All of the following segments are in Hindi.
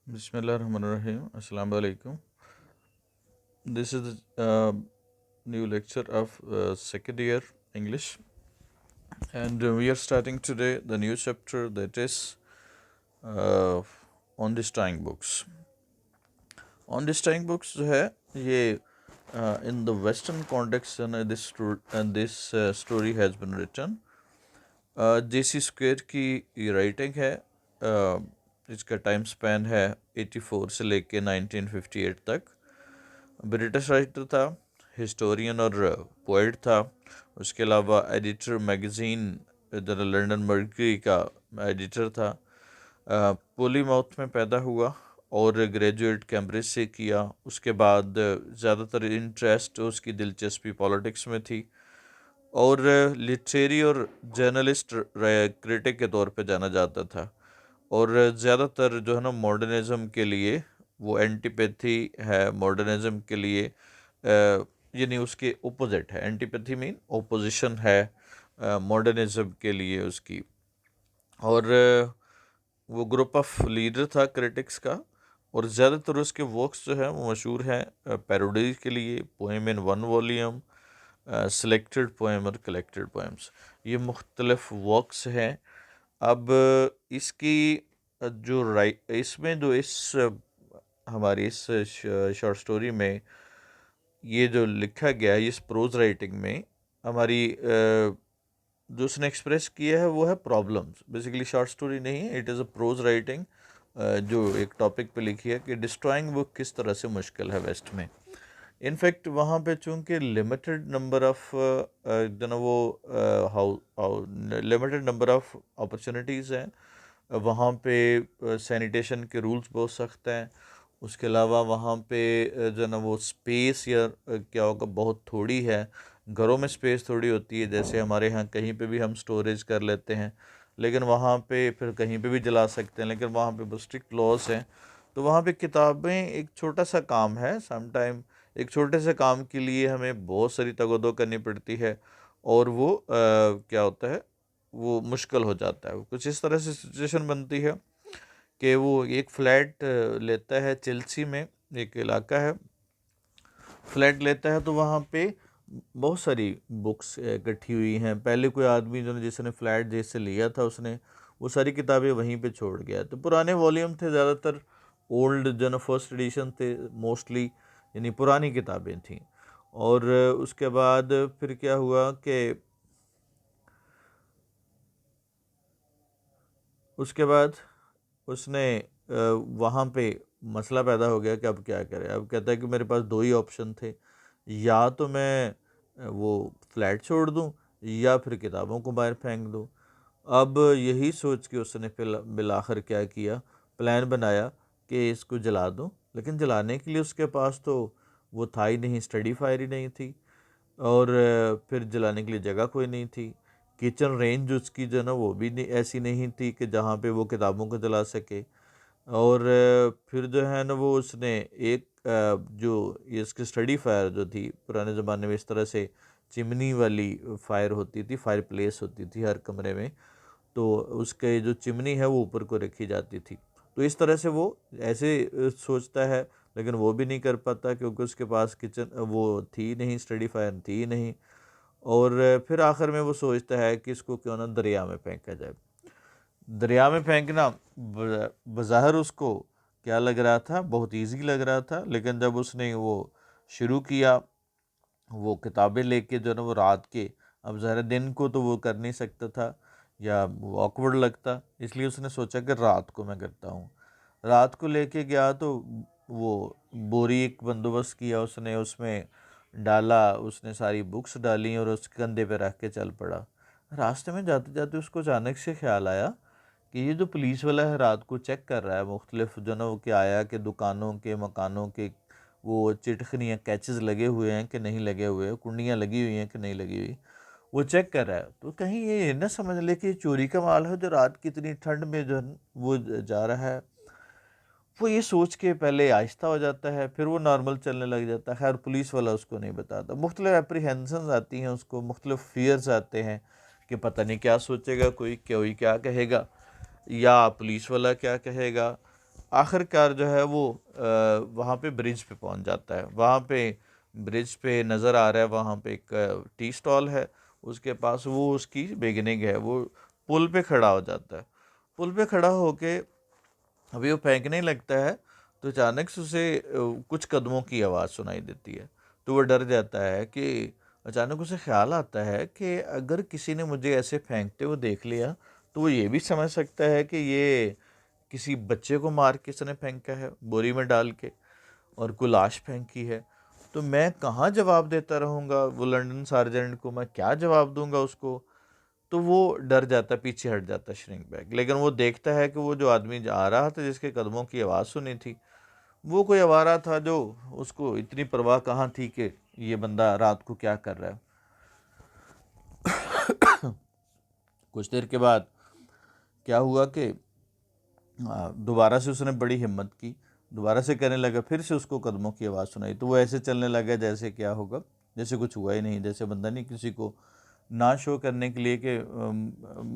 Bismillahirrahmanirrahim. Assalamu alaikum. This is the new lecture of second year English, and we are starting today the new chapter that is uh, on destroying books. On destroying books जो है ये in the Western context and this story has been written. J.C. Square की ये राइटिंग है. इसका टाइम स्पैन है 84 से लेके 1958 तक. ब्रिटिश राइटर था, हिस्टोरियन और पोइट था. उसके अलावा editor magazine the London mercury का एडिटर था. पोलीमाउथ में पैदा हुआ और ग्रेजुएट कैम्ब्रिज से किया. उसके बाद ज़्यादातर इंटरेस्ट उसकी दिलचस्पी पॉलिटिक्स में थी और लिटरेरी और जर्नलिस्ट क्रिटिक के तौर पे जाना जाता था. और ज़्यादातर जो है ना मॉडर्निज़म के लिए वो एंटीपैथी है. मॉडर्निज़म के लिए यानी उसके ओपोजिट है. एंटीपैथी मीन ओपोजिशन है मॉडर्निज़म के लिए उसकी. और वो ग्रुप ऑफ लीडर था क्रिटिक्स का. और ज़्यादातर उसके वर्क्स जो है वो मशहूर हैं पैरोडीज के लिए. Poem in one volume, selected poem और कलेक्टेड पोएम्स, ये मुख्तलिफ वर्क्स हैं. अब इसकी जो इसमें जो हमारी इस शॉर्ट स्टोरी में ये जो लिखा गया है इस प्रोज राइटिंग में हमारी जो उसने एक्सप्रेस किया है वो है प्रॉब्लम्स. बेसिकली शॉर्ट स्टोरी नहीं है, it is a pros writing जो एक टॉपिक पे लिखी है कि डिस्ट्रॉइंग बुक किस तरह से मुश्किल है वेस्ट में. इनफैक्ट वहाँ पे चूँकि लिमिटेड नंबर ऑफ जो ना वो how limited number of opportunities हैं. वहाँ पे सैनिटेशन के रूल्स बहुत सख्त हैं. उसके अलावा वहाँ पे जो ना वो स्पेस या क्या होगा बहुत थोड़ी है. घरों में स्पेस थोड़ी होती है. जैसे हमारे यहाँ कहीं पे भी हम स्टोरेज कर लेते हैं, लेकिन वहाँ पे फिर कहीं पे भी जला सकते हैं, लेकिन वहाँ पे बहुत स्ट्रिक्ट लॉस हैं. तो वहाँ पे किताबें एक छोटा सा काम है. समटाइम एक छोटे से काम के लिए हमें बहुत सारी तगदो करनी पड़ती है और वो क्या होता है वो मुश्किल हो जाता है. कुछ इस तरह से सिचुएशन बनती है कि वो एक फ़्लैट लेता है चेल्सी में. एक इलाका है, फ्लैट लेता है तो वहाँ पे बहुत सारी बुक्स इकट्ठी हुई हैं. पहले कोई आदमी जो जिसने फ़्लैट जैसे लिया था उसने वो सारी किताबें वहीं पे छोड़ गया. तो पुराने वॉल्यूम थे ज़्यादातर, ओल्ड जो ना फर्स्ट एडिशन थे मोस्टली, यानी पुरानी किताबें थीं. और उसके बाद फिर क्या हुआ कि उसके बाद उसने वहाँ पे मसला पैदा हो गया कि अब क्या करें. अब कहता है कि मेरे पास दो ही ऑप्शन थे, या तो मैं वो फ्लैट छोड़ दूँ या फिर किताबों को बाहर फेंक दूँ. अब यही सोच के उसने फिर बिलाखिर क्या किया, प्लान बनाया कि इसको जला दूँ. लेकिन जलाने के लिए उसके पास तो वो था ही नहीं, स्टडी फायर ही नहीं थी. और फिर जलाने के लिए जगह कोई नहीं थी. किचन रेंज उसकी जो है ना वो भी नहीं ऐसी नहीं थी कि जहाँ पे वो किताबों को जला सके. और फिर जो है ना वो उसने एक जो ये इसकी स्टडी फायर जो थी पुराने ज़माने में इस तरह से चिमनी वाली फायर होती थी, फायर प्लेस होती थी हर कमरे में. तो उसके जो चिमनी है वो ऊपर को रखी जाती थी. तो इस तरह से वो ऐसे सोचता है, लेकिन वो भी नहीं कर पाता क्योंकि उसके पास किचन वो थी नहीं, स्टडी फायर थी नहीं. और फिर आखिर में वो सोचता है कि इसको क्यों ना दरिया में फेंका जाए. दरिया में फेंकना बज़ाहिर उसको क्या लग रहा था, बहुत इजी लग रहा था. लेकिन जब उसने वो शुरू किया, वो किताबें लेके जो है ना वो रात के, अब ज़रा दिन को तो वो कर नहीं सकता था या वो ऑकवर्ड लगता, इसलिए उसने सोचा कि रात को मैं करता हूँ. रात को लेके गया तो वो बोरी एक बंदोबस्त किया उसने, उसमें डाला, उसने सारी बुक्स डाली और उसके कंधे पे रख के चल पड़ा. रास्ते में जाते जाते उसको अचानक से ख्याल आया कि ये जो पुलिस वाला है रात को चेक कर रहा है मुख्तलिफ जनों के आया कि दुकानों के मकानों के वो चिटखनियाँ कैचेस लगे हुए हैं कि नहीं लगे हुए, कुंडियाँ लगी हुई हैं कि नहीं लगी हुई, वो चेक कर रहा है. तो कहीं ये न समझ ले कि चोरी का माल है जो रात की इतनी ठंड में जो है वो जा रहा है. वो ये सोच के पहले आहिस्ता हो जाता है, फिर वो नॉर्मल चलने लग जाता है. खैर पुलिस वाला उसको नहीं बताता. मुख्तलिफ एप्रीहेंशंस आती हैं उसको, मुख्तलिफ फियर्स आते हैं कि पता नहीं क्या सोचेगा कोई क्या कहेगा या पुलिस वाला क्या कहेगा. आखिरकार जो है वो वहाँ पे ब्रिज पे पहुँच जाता है। वहाँ पे ब्रिज पे नज़र आ रहा है, वहाँ पे एक टी स्टॉल है, उसके पास वो उसकी बिगिनिंग है। वो पुल पे खड़ा हो जाता है। पुल पे खड़ा होके अभी वो फेंकने लगता है तो अचानक से उसे कुछ कदमों की आवाज़ सुनाई देती है। तो वो डर जाता है कि अचानक उसे ख्याल आता है कि अगर किसी ने मुझे ऐसे फेंकते हुए देख लिया तो वो ये भी समझ सकता है कि ये किसी बच्चे को मार के इसने फेंका है बोरी में डाल के, और कोई लाश फेंकी है। तो मैं कहाँ जवाब देता रहूँगा वो लंदन सार्जेंट को, मैं क्या जवाब दूंगा उसको। तो वो डर जाता, पीछे हट जाता श्रिंक बैक। लेकिन वो देखता है कि वो जो आदमी आ रहा था जिसके कदमों की आवाज़ सुनी थी, वो कोई आवारा था, जो उसको इतनी परवाह कहाँ थी कि ये बंदा रात को क्या कर रहा है। कुछ देर के बाद क्या हुआ कि दोबारा से उसने बड़ी हिम्मत की, दोबारा से करने लगा, फिर से उसको कदमों की आवाज़ सुनाई। तो वो ऐसे चलने लगा जैसे क्या होगा, जैसे कुछ हुआ ही नहीं, जैसे बंदा नहीं किसी को ना शो करने के लिए कि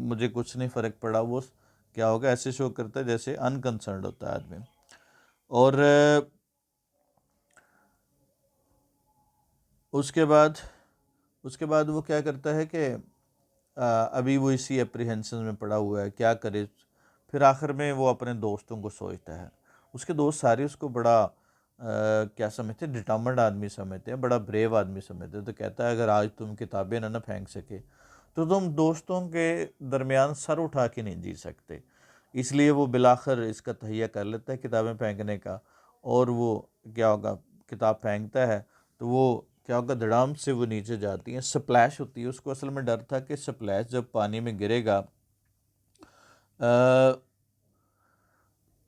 मुझे कुछ नहीं फ़र्क पड़ा, वो क्या होगा ऐसे शो करता है जैसे अनकंसर्न्ड होता है आदमी। और उसके बाद वो क्या करता है कि अभी वो इसी एप्रीहेंशन में पड़ा हुआ है, क्या करे। फिर आखिर में वो अपने दोस्तों को सोचता है। उसके दोस्त सारे उसको बड़ा क्या समझते हैं, डिटर्मिन्ड आदमी समझते हैं, बड़ा ब्रेव आदमी समझते हैं। तो कहता है अगर आज तुम किताबें ना फेंक सके तो तुम दोस्तों के दरमियान सर उठा के नहीं जी सकते। इसलिए वो बिलाखिर इसका तहिया कर लेता है किताबें फेंकने का। और वो क्या होगा, किताब फेंकता है तो वो क्या होगा, धड़ाम से वो नीचे जाती है, स्प्लैश होती है। उसको असल में डर था कि स्प्लैश जब पानी में गिरेगा,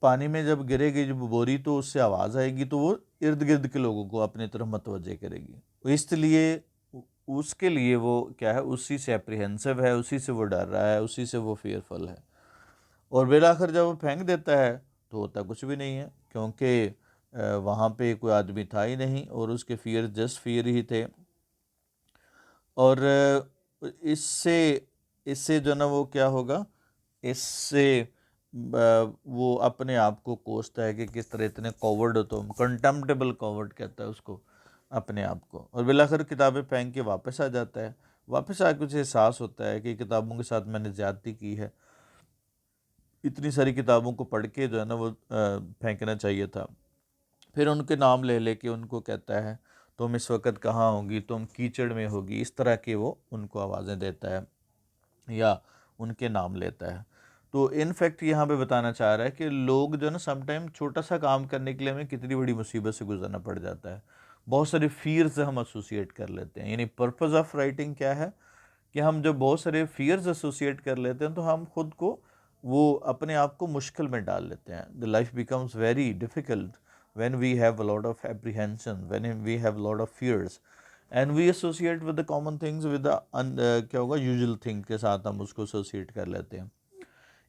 पानी में जब गिरेगी जब बोरी, तो उससे आवाज़ आएगी तो वो इर्द गिर्द के लोगों को अपनी तरफ मतवजह करेगी। तो इसलिए उसके लिए वो क्या है, उसी से एप्रीहेंसिव है, उसी से वो डर रहा है, उसी से वो फियरफुल है। और बिलाखिर जब वो फेंक देता है तो होता कुछ भी नहीं है, क्योंकि वहाँ पे कोई आदमी था ही नहीं और उसके फियर जस्ट फियर ही थे। और इससे इससे जो ना वो क्या होगा, इससे वो अपने आप को कोसता है कि किस तरह इतने कॉवर्ड हो तुम, कंटेम्प्टेबल कॉवर्ड कहता है उसको अपने आप को। और बिलाखिर किताबें फेंक के वापस आ जाता है। वापस आके उसे एहसास होता है कि किताबों के साथ मैंने ज़्यादती की है, इतनी सारी किताबों को पढ़ के जो है ना वो फेंकना चाहिए था। फिर उनके नाम ले लेके उनको कहता है तुम इस वक्त कहाँ होगी, तुम कीचड़ में होगी, इस तरह के वो उनको आवाज़ें देता है या उनके नाम लेता है। तो इनफैक्ट यहाँ पे बताना चाह रहा है कि लोग जो है ना समटाइम छोटा सा काम करने के लिए हमें कितनी बड़ी मुसीबत से गुजरना पड़ जाता है। बहुत सारे फियर्स हम एसोसिएट कर लेते हैं। यानी पर्पस ऑफ राइटिंग क्या है कि हम जब बहुत सारे फियर्स एसोसिएट कर लेते हैं तो हम खुद को वो अपने आप को मुश्किल में डाल लेते हैं। The life becomes very difficult when we have a lot of apprehension, when we have a lot of fears, and we associate with the common things with the क्या होगा usual thing के साथ हम उसको associate कर लेते हैं।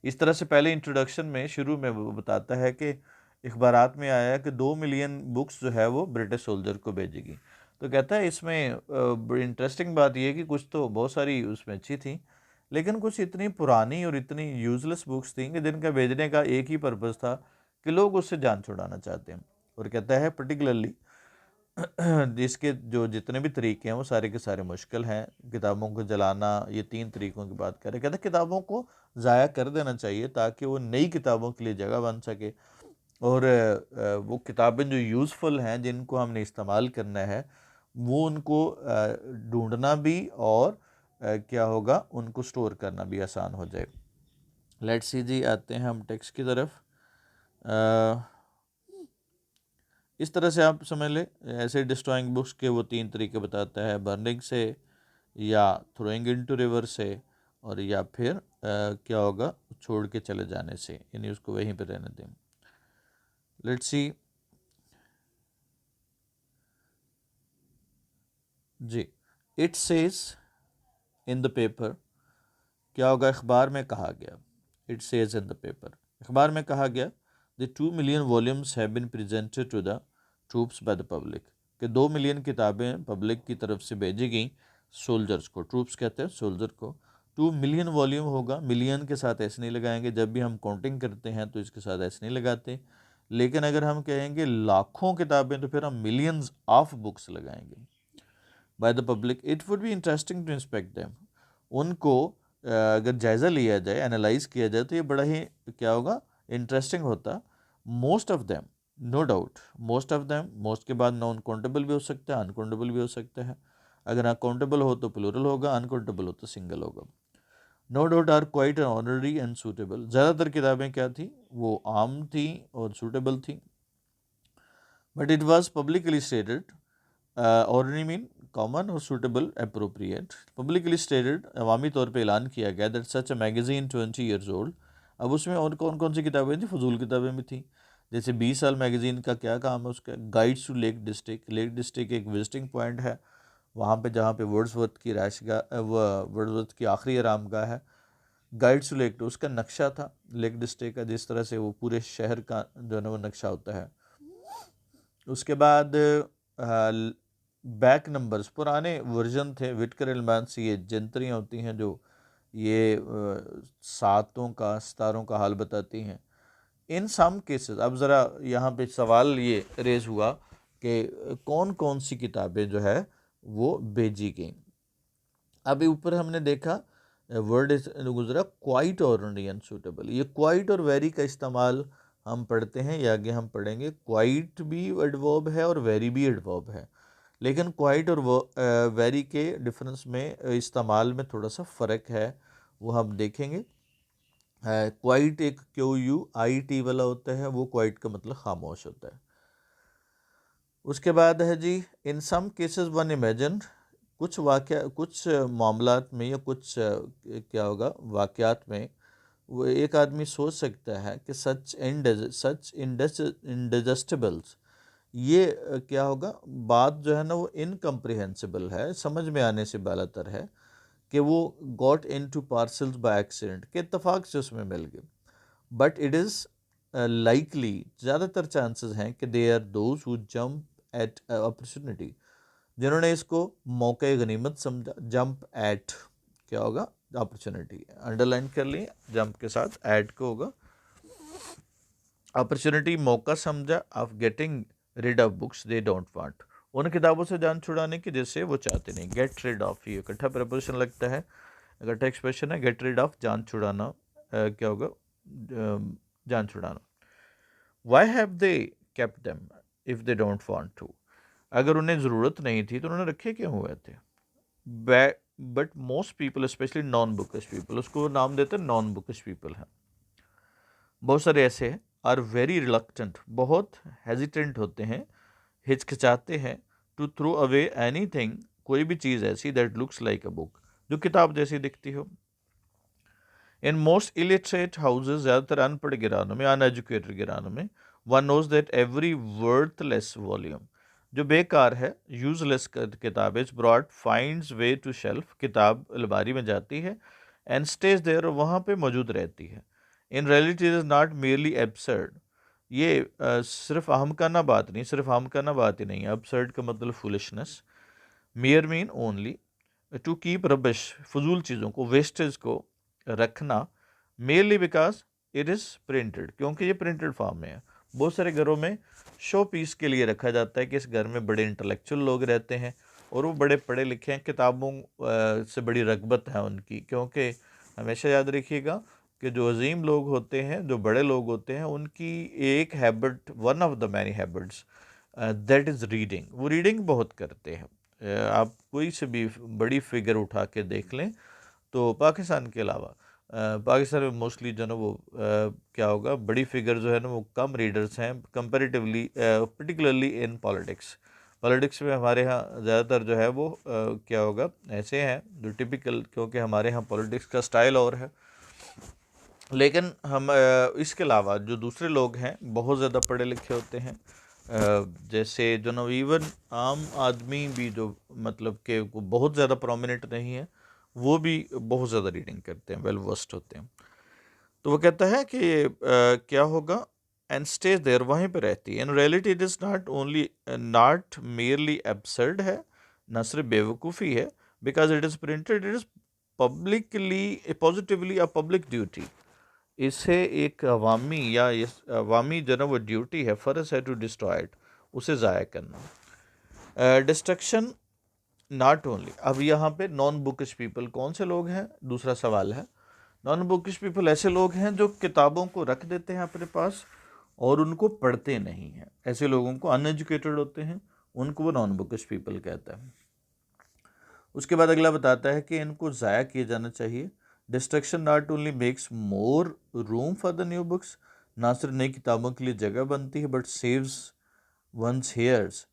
इस तरह से पहले इंट्रोडक्शन में शुरू में वो बताता है कि इखबारात में आया कि 2 मिलियन बुक्स जो है वो ब्रिटिश सोल्जर को भेजेगी। तो कहता है इसमें बड़ी इंटरेस्टिंग बात यह है कि कुछ तो बहुत सारी उसमें अच्छी थी, लेकिन कुछ इतनी पुरानी और इतनी यूजलेस बुक्स थी कि जिनका भेजने का एक ही पर्पज़ था कि लोग उससे जान छुड़ाना चाहते हैं। और कहता है पर्टिकुलरली इसके जो जितने भी तरीके हैं वो सारे के सारे मुश्किल हैं। किताबों को जलाना, ये 3 तरीक़ों की बात करें। कहते हैं किताबों को ज़ाया कर देना चाहिए ताकि वो नई किताबों के लिए जगह बन सके। और वो किताबें जो यूज़फुल हैं जिनको हमने इस्तेमाल करना है वो उनको ढूंढना भी और क्या होगा उनको स्टोर करना भी आसान हो जाए। लेट्स सी जी, आते हैं हम टेक्स्ट की तरफ। इस तरह से आप समझ ले, ऐसे डिस्ट्रॉइंग बुक्स के वो 3 तरीके बताता है, बर्निंग से या थ्रोइंग इनटू रिवर से और या फिर क्या होगा छोड़ के चले जाने से, यानी उसको वहीं पे रहने दें। लेट्स सी जी, it says in the paper, क्या होगा अखबार में कहा गया। It says in the paper, अखबार में कहा गया the 2 million volumes have been presented to the troops by the public, कि 2 मिलियन किताबें पब्लिक की तरफ से भेजी गई सोल्जर्स को। ट्रूप्स कहते हैं सोल्जर को। 2 मिलियन वॉल्यूम होगा, मिलियन के साथ ऐसे नहीं लगाएंगे, जब भी हम काउंटिंग करते हैं तो इसके साथ ऐसे नहीं लगाते। लेकिन अगर हम कहेंगे लाखों किताबें तो फिर हम मिलियंस ऑफ बुक्स लगाएंगे by the public. It would be interesting to inspect them. उनको अगर जायज़ा लिया जाए, एनालाइज किया जाए, तो ये बड़ा ही क्या होगा, इंटरेस्टिंग होता। Most of them, no doubt, most of them, most के बाद नॉन काउंटेबल भी हो सकता है, अनकाउंटेबल भी हो सकता है। अगर अकाउंटेबल हो तो प्लूरल होगा, अनकाउंटेबल हो तो सिंगल होगा। No doubt are quite honorary and suitable. ज़्यादातर किताबें क्या थी, वो आम थी और सूटेबल थी। But it was publicly stated, ordinary mean common और सूटेबल अप्रोप्रिएट, पब्लिकली स्टेटेड, अवामी तौर पे ऐलान किया गया that such a magazine 20 years old. अब उसमें और कौन कौन सी किताबें थी, फजूल किताबें भी थी। जैसे 20 साल मैगज़ीन का क्या काम है उसका, guides to lake district. Lake district एक विजिटिंग पॉइंट है वहाँ पे जहाँ पे वर्ड्सवर्थ की रैशगाह, वर्ड्सवर्थ की आखिरी आरामगाह है। गाइड्स टू लेक, तो उसका नक्शा था लेक डिस्ट्रिक्ट का, जिस तरह से वो पूरे शहर का जो है ना वो नक्शा होता है। उसके बाद बैक नंबर्स, पुराने वर्जन थे विटकर एलमान से, ये जंतरियाँ होती हैं जो ये सातों का सितारों का हाल बताती हैं। इन सम केसेस, अब ज़रा यहाँ पे सवाल ये रेज हुआ कि कौन कौन सी किताबें जो है वो भेजी गई। अभी ऊपर हमने देखा वर्ड गुजरा क्वाइट और अनसूटेबल। ये क्वाइट और वेरी का इस्तेमाल हम पढ़ते हैं, या आगे हम पढ़ेंगे। क्वाइट भी एडवर्ब है और वेरी भी एडवर्ब है, लेकिन क्वाइट और वेरी के डिफरेंस में, इस्तेमाल में थोड़ा सा फ़र्क है, वो हम देखेंगे। क्वाइट एक QUIT वाला होता है, वो क्वाइट का मतलब खामोश होता है। उसके बाद है जी, इन सम केसेस वन इमेजिन, कुछ वाक़या, कुछ मामलात में या कुछ क्या होगा वाक़यात में, वो एक आदमी सोच सकता है कि सच इंडजस्टिबल्स, ये क्या होगा, बात जो है ना वो इनकम्प्रिहेंसिबल है, समझ में आने से बालातर है, कि वो got into parcels by accident, के इतफाक़ से उसमें मिल गए। बट इट इज़ लाइकली, ज़्यादातर चांसेस हैं कि they are those who jump at opportunity, जिन्होंने इसको मौके गनीमत समझा। जंप एट क्या होगा, अपॉर्चुनिटी, अंडरलाइन कर लिए, जंप के साथ ऐड को होगा। अपॉर्चुनिटी मौका समझा, of getting rid of books they don't want, उन किताबों से जान छुड़ाने की जिससे वो चाहते नहीं। गेट रिड ऑफ, ये इकट्ठा प्रपोजिशन लगता है, इकट्ठा एक्सप्रेशन है। गेट रिड ऑफ, जान छुड़ाना, क्या होगा, जान छुड़ाना। Why have they kept them if they don't want to, अगर उन्हें ज़रूरत नहीं थी तो उन्होंने रखे क्यों हुए थे। But most people, specially non bookish people, उसको नाम देते हैं नॉन बुकिश पीपल हैं, बहुत सारे ऐसे हैं। आर वेरी रिलक्टेंट, बहुत हेजिटेंट होते हैं, हिचकिचाते हैं, to throw away anything, कोई भी चीज़ ऐसी, that looks like a book, जो किताब जैसी दिखती हो। इन मोस्ट इलिटरेट हाउसेज, ज़्यादातर अनपढ़ गिरानों में, अनएजुकेटेड गिरानों में, one knows that every worthless volume, जो बेकार है, यूजलेस किताब, is broad finds way to shelf, किताब अलमारी में जाती है, एंड स्टेज देयर, वहाँ पे मौजूद रहती है। In reality is not merely absurd, ये सिर्फ अहमकाना बात नहीं, सिर्फ अहमकाना बात ही नहीं है। एब्सर्ड का मतलब foolishness, mere mean only, to keep rubbish, फजूल चीज़ों को, वेस्टेज को रखना, mainly because it is printed, क्योंकि ये प्रिंटेड फॉर्म में है। बहुत सारे घरों में शो पीस के लिए रखा जाता है कि इस घर में बड़े इंटेलेक्चुअल लोग रहते हैं और वो बड़े पढ़े लिखे हैं, किताबों से बड़ी रगबत है उनकी। क्योंकि हमेशा याद रखिएगा कि जो अजीम लोग होते हैं, जो बड़े लोग होते हैं, उनकी एक habit, one of the many habits, that is reading, वो रीडिंग बहुत करते हैं। आप कोई से भी बड़ी फिगर उठा के देख लें, तो पाकिस्तान के अलावा पाकिस्तान में मोस्टली जो है ना वो क्या होगा, बड़ी फिगर जो है ना वो कम रीडर्स हैं comparatively, particularly in politics. Politics में हमारे यहाँ ज़्यादातर जो है वो क्या होगा, ऐसे हैं जो टिपिकल, क्योंकि हमारे यहाँ पॉलिटिक्स का स्टाइल और है। लेकिन हम इसके अलावा जो दूसरे लोग हैं बहुत ज़्यादा पढ़े लिखे होते हैं, जैसे जो ना इवन आम आदमी भी, जो मतलब कि वो बहुत ज़्यादा प्रोमिनेंट नहीं है, वो भी बहुत ज़्यादा रीडिंग करते हैं, वेल वर्स्ड होते हैं। तो वो कहता है कि क्या होगा, एंड स्टेज देयर, वहीं पे रहती है। In reality it is not only, not merely absurd है, न सिर्फ बेवकूफ़ी है, because it is printed, it is publicly, positively a public duty, इसे एक अवामी या इस अवामी जो ना वो ड्यूटी है, फ़र्ज है टू डिस्ट्रॉय इट, उसे ज़ाया करना। डिस्ट्रक्शन नॉट ओनली, अब यहाँ पे नॉन बुकिश पीपल कौन से लोग हैं, दूसरा सवाल है। नॉन बुकिश पीपल ऐसे लोग हैं जो किताबों को रख देते हैं अपने पास और उनको पढ़ते नहीं हैं, ऐसे लोगों को, अनएजुकेटेड होते हैं, उनको वो नॉन बुकिश पीपल कहता है। उसके बाद अगला बताता है कि इनको ज़ाया किया जाना चाहिए। Destruction not only makes more room for the new books, ना सिर्फ नई किताबों के लिए जगह बनती है, बट सेव्स वंस हेयर्स,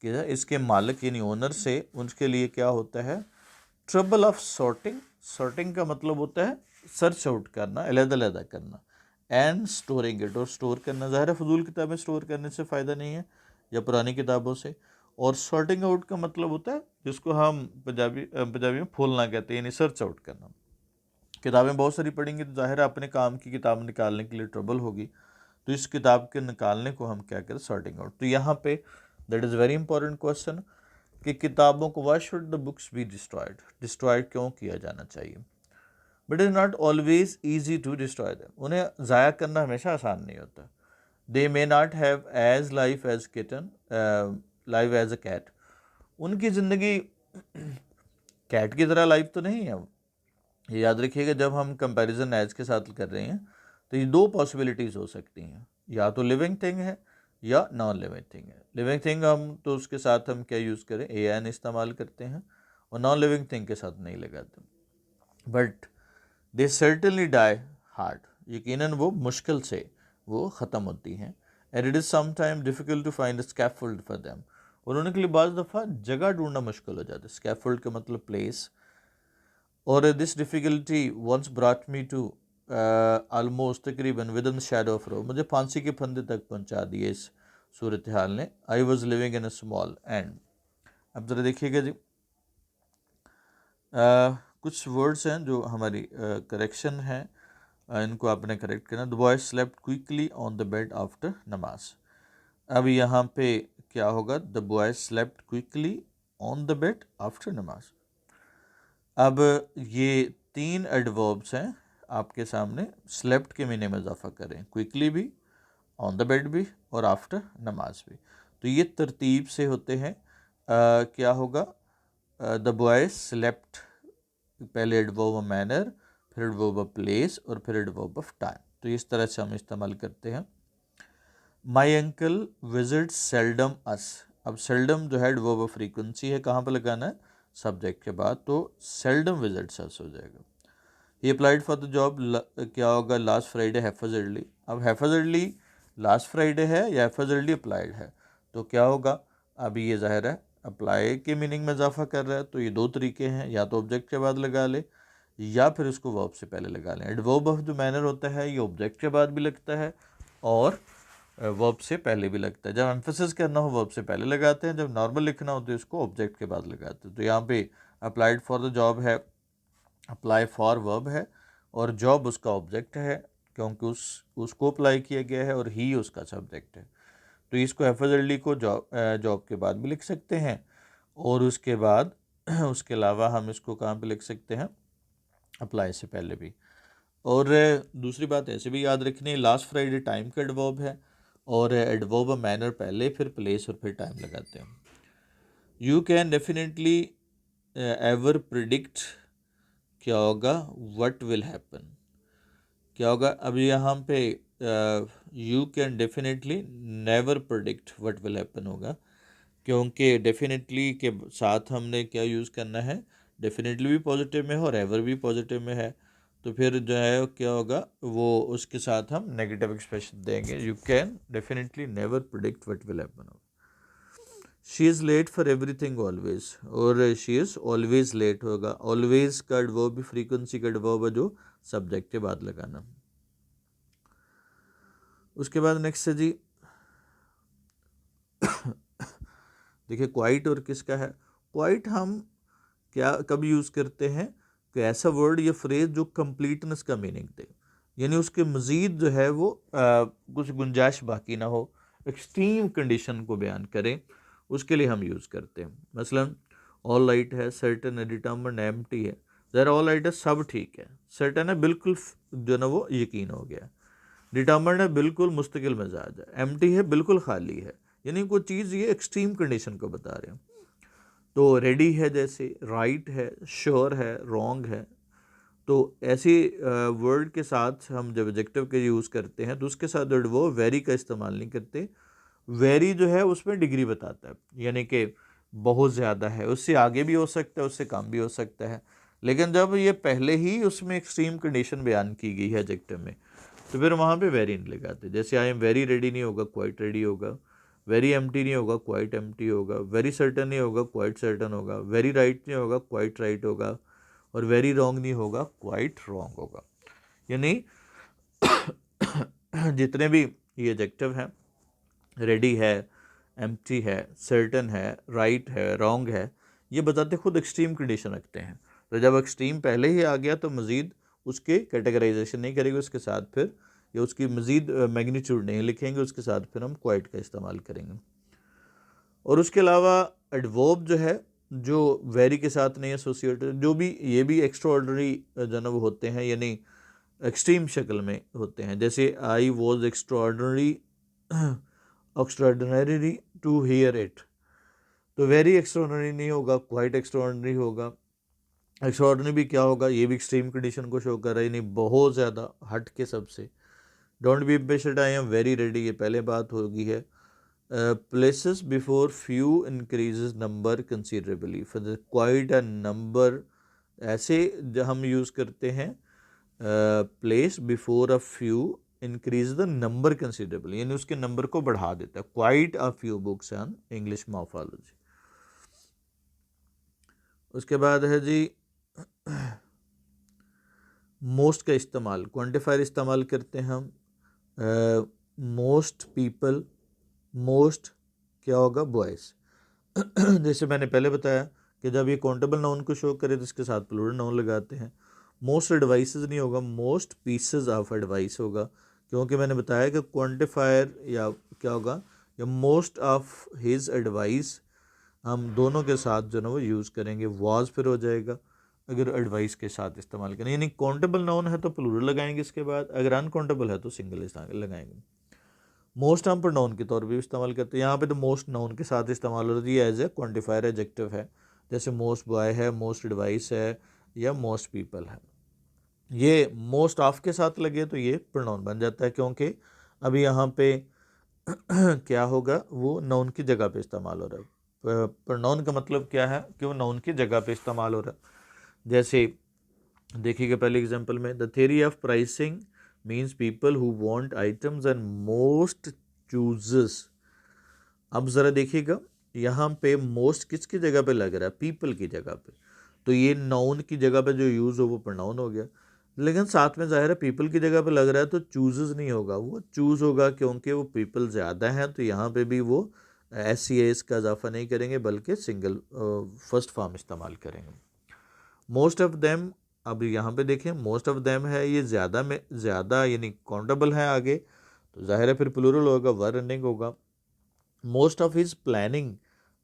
कि इसके मालिक यानी ओनर से उनके लिए क्या होता है, ट्रबल ऑफ सॉर्टिंग। सॉर्टिंग का मतलब होता है सर्च आउट करना, अलग-अलग करना, एंड स्टोरिंग इट, और स्टोर करना। ज़ाहिर है फजूल किताबें स्टोर करने से फ़ायदा नहीं है या पुरानी किताबों से। और सॉर्टिंग आउट का मतलब होता है जिसको हम पंजाबी में फूलना कहते हैं, यानी सर्च आउट करना। किताबें बहुत सारी पढ़ेंगे तो ज़ाहिर है अपने काम की किताब निकालने के लिए ट्रबल होगी, तो इस किताब के निकालने को हम क्या करें, सॉर्टिंग आउट। तो यहाँ पे that is very important question कि किताबों को why should the books be destroyed, destroyed क्यों किया जाना चाहिए। But is not always easy to destroy them, उन्हें ज़ाया करना हमेशा आसान नहीं होता। They may not have as life as kitten, life as a cat, उनकी ज़िंदगी कैट की तरह लाइफ तो नहीं है। ये याद रखिएगा जब हम कंपैरिजन एज के साथ कर रहे हैं तो ये दो पॉसिबिलिटीज़ हो सकती हैं, या तो लिविंग थिंग है या नॉन लिविंग थिंग है। लिविंग थिंग हम तो उसके साथ हम क्या यूज़ करें, एन इस्तेमाल करते हैं, और नॉन लिविंग थिंग के साथ नहीं लगाते। But they certainly die hard, यकीनन वो मुश्किल से वो ख़त्म होती हैं। And it is some time difficult to find a scaffold for them, और उनके लिए बाज़ दफ़ा जगह ढूंढना मुश्किल हो जाता है। स्कैफोल्ड का मतलब प्लेस। और this difficulty once brought me to almost तकरीबन within shadow of row, मुझे फांसी के फंदे तक पहुंचा दिए इस सूरत हाल ने। आई was living in a small and. अब ज़रा देखिएगा जी, कुछ वर्ड्स हैं जो हमारी करेक्शन है, इनको आपने करेक्ट करना। The boy slept quickly on the bed after नमाज। अब यहाँ पे क्या होगा, the boy slept quickly on the bed after नमाज। अब ये तीन एडवर्ब्स हैं आपके सामने, स्लेप्ट के मीनिंग में इजाफा करें, क्विकली भी, ऑन द बेड भी, और आफ्टर नमाज भी। तो ये तरतीब से होते हैं। क्या होगा, द बॉय स्लेप्ट, पहले एडवर्ब ऑफ मैनर, फिर एडवर्ब ऑफ प्लेस, और फिर एडवर्ब ऑफ टाइम। तो इस तरह से हम इस्तेमाल करते हैं। माई अंकल विजिट सेल्डम अस। अब सेल्डम जो है एडवर्ब ऑफ फ्रीक्वेंसी है, कहाँ पर लगाना है, सब्जेक्ट के बाद, तो सेल्डम विजिट्स अस हो जाएगा। ही अप्लाइड फॉर द जॉब, क्या होगा, लास्ट फ्राइडे हैफजर्डली। अब हैफजर्डली लास्ट फ्राइडे है या हैफजर्डली अप्लाइड है, तो क्या होगा, अभी ये जाहिर है अप्लाई के मीनिंग में इजाफा कर रहा है, तो ये दो तरीके हैं, या तो ऑब्जेक्ट के बाद लगा ले या फिर उसको वर्ब से पहले लगा लें। एडवर्ब ऑफ जो मैनर होता है ये ऑब्जेक्ट के बाद भी लगता है और वर्ब से पहले भी लगता है। जब एम्फेसिस करना हो वर्ब से पहले लगाते हैं, जब नॉर्मल लिखना हो तो इसको ऑब्जेक्ट के बाद लगाते हैं। तो यहाँ पे अप्लाइड फॉर द जॉब है, अप्लाई फॉर वर्ब है, और जॉब उसका ऑब्जेक्ट है क्योंकि उसको अप्लाई किया गया है और ही उसका सब्जेक्ट है। तो इसको हैफजर्डली को जॉब के बाद भी लिख सकते हैं, और उसके बाद उसके अलावा हम इसको कहाँ पे लिख सकते हैं, अप्लाई से पहले भी। और दूसरी बात ऐसे भी याद रखनी है, लास्ट फ्राइडे टाइम का एडवर्ब है, और एडवर्ब मैनर पहले, फिर प्लेस, और फिर टाइम लगाते हैं। You can definitely ever predict, क्या होगा, व्हाट विल हैपन, क्या होगा। अब यहाँ पे you can definitely never predict what will happen होगा, क्योंकि डेफिनेटली के साथ हमने क्या यूज़ करना है, डेफिनेटली भी पॉजिटिव में है और एवर भी पॉजिटिव में है, तो फिर जो है क्या होगा, वो उसके साथ हम नेगेटिव एक्सप्रेशन देंगे। You can definitely never predict what will happen. She is late for everything always, और शी इज़ ऑलवेज लेट होगा। ऑलवेज का एडवर्ब भी फ्रीक्वेंसी का एडवर्ब है जो सब्जेक्ट के बाद लगाना। उसके बाद नेक्स्ट है जी, देखिए क्वाइट और किसका है। क्वाइट हम क्या कब यूज़ करते हैं कि ऐसा वर्ड या फ्रेज जो कंप्लीटनेस का मीनिंग दे, यानी उसके मज़ीद जो है वो कुछ गुंजाइश बाकी ना हो, एक्सट्रीम कंडीशन को बयान करें, उसके लिए हम यूज़ करते हैं। मसलन ऑल राइट है, सर्टन है, डिटर्मिन्ड, एम्प्टी है, ज़रा ऑल राइट है, सब ठीक है। सर्टेन है, बिल्कुल जो ना वो यकीन हो गया। डिटर्मिन्ड है, बिल्कुल मुस्तकिल मिजाज है। एम्प्टी है, बिल्कुल खाली है, यानी कोई चीज़ ये एक्सट्रीम कंडीशन को बता रहे हैं। तो रेडी है जैसे, राइट है, श्योर है, रॉन्ग है। तो ऐसी वर्ड के साथ हम जब एडजेक्टिव के यूज़ करते हैं तो उसके साथ वो वेरी का इस्तेमाल नहीं करते। वेरी जो है उसमें डिग्री बताता है, यानी कि बहुत ज़्यादा है, उससे आगे भी हो सकता है, उससे कम भी हो सकता है। लेकिन जब ये पहले ही उसमें एक्सट्रीम कंडीशन बयान की गई है एडजेक्टिव में, तो फिर वहाँ पे वेरी नहीं लगाते। जैसे आई एम वेरी रेडी नहीं होगा, क्वाइट रेडी होगा। वेरी एम्प्टी नहीं होगा, क्वाइट एम्प्टी होगा। वेरी सर्टन नहीं होगा, क्वाइट सर्टन होगा। वेरी राइट नहीं होगा, क्वाइट राइट होगा। और वेरी रॉन्ग नहीं होगा, क्वाइट रॉन्ग होगा। यानी जितने भी ये एडजेक्टिव हैं, रेडी है, एम्प्टी है, सर्टन है, राइट है, रॉन्ग है, ये बताते खुद एक्सट्रीम कंडीशन रखते हैं। तो जब एक्सट्रीम पहले ही आ गया तो मज़ीद उसके कैटेगराइजेशन नहीं करेंगे, उसके साथ फिर या उसकी मज़ीद मैग्नीट्यूड नहीं लिखेंगे, उसके साथ फिर हम क्वाइट का इस्तेमाल करेंगे। और उसके अलावा एडवर्ब जो है, जो वेरी के साथ नहीं एसोसिएटेड, जो भी ये भी एक्स्ट्राऑर्डिनरी जनब होते हैं, यानी एक्सट्रीम शक्ल में होते हैं। जैसे I was extraordinary to hear it, तो वेरी एक्स्ट्राऑर्डिनरी नहीं होगा, क्वाइट एक्स्ट्राऑर्डिनरी होगा। एक्स्ट्राऑर्डिनरी भी क्या होगा, ये भी एक्सट्रीम कंडीशन को शो कर रहा है, यानी बहुत ज़्यादा हट के सबसे। Don't be impatient, I am very ready, ये पहले बात होगी है। Places before few increases number considerably, for quite a number, ऐसे जो हम यूज़ करते हैं place before a few increase the number considerably, यानी उसके नंबर को बढ़ा देता है। Quite a few books on English morphology. उसके बाद है जी मोस्ट का इस्तेमाल, क्वांटिफायर इस्तेमाल करते हैं हम। मोस्ट पीपल, मोस्ट क्या होगा, बॉयज़। जैसे मैंने पहले बताया कि जब ये काउंटेबल नाउन को शो करे तो इसके साथ प्लूरल नाउन लगाते हैं। मोस्ट एडवाइसेस नहीं होगा, मोस्ट पीसेस ऑफ एडवाइस होगा, क्योंकि मैंने बताया कि क्वांटिफायर या क्या होगा, या मोस्ट ऑफ हिज एडवाइस, हम दोनों के साथ जो ना वो यूज़ करेंगे। वाज फिर हो जाएगा अगर एडवाइस के साथ इस्तेमाल करें, यानी काउंटेबल नाउन है तो प्लूरल लगाएंगे इसके बाद, अगर अनकाउंटेबल है तो सिंगल लगाएंगे। मोस्ट हम प्रोनाउन के तौर पे भी इस्तेमाल करते हैं, यहाँ पे तो मोस्ट नाउन के साथ इस्तेमाल होती है, एज ए क्वांटिफायर एडजेक्टिव है। जैसे मोस्ट बॉय है, मोस्ट एडवाइस है, या मोस्ट पीपल है। ये मोस्ट ऑफ के साथ लगे तो ये प्रोनाउन बन जाता है, क्योंकि अभी यहाँ पे क्या होगा, वो नाउन की जगह पे इस्तेमाल हो रहा है। प्रोनाउन का मतलब क्या है कि वो नाउन की जगह पे इस्तेमाल हो रहा है। जैसे देखिएगा पहले एग्जांपल में, the theory of pricing means people who want items and most chooses. अब ज़रा देखिएगा यहाँ पे मोस्ट किसकी जगह पे लग रहा है, पीपल की जगह पे, तो ये नाउन की जगह पे जो यूज़ हो वो प्रोनाउन हो गया। लेकिन साथ में ज़ाहिर है पीपल की जगह पे लग रहा है तो चूजेस नहीं होगा, वो चूज़ होगा, क्योंकि वो पीपल ज़्यादा हैं, तो यहाँ पे भी वो एस सी एस का इजाफा नहीं करेंगे बल्कि सिंगल फर्स्ट फॉर्म इस्तेमाल करेंगे। मोस्ट ऑफ देम, अब यहाँ पे देखें मोस्ट ऑफ देम है, ये ज़्यादा में ज़्यादा यानी काउंटेबल है आगे, तो जाहिर है फिर प्लूरल होगा, वर रनिंग होगा। मोस्ट ऑफ हिज प्लानिंग,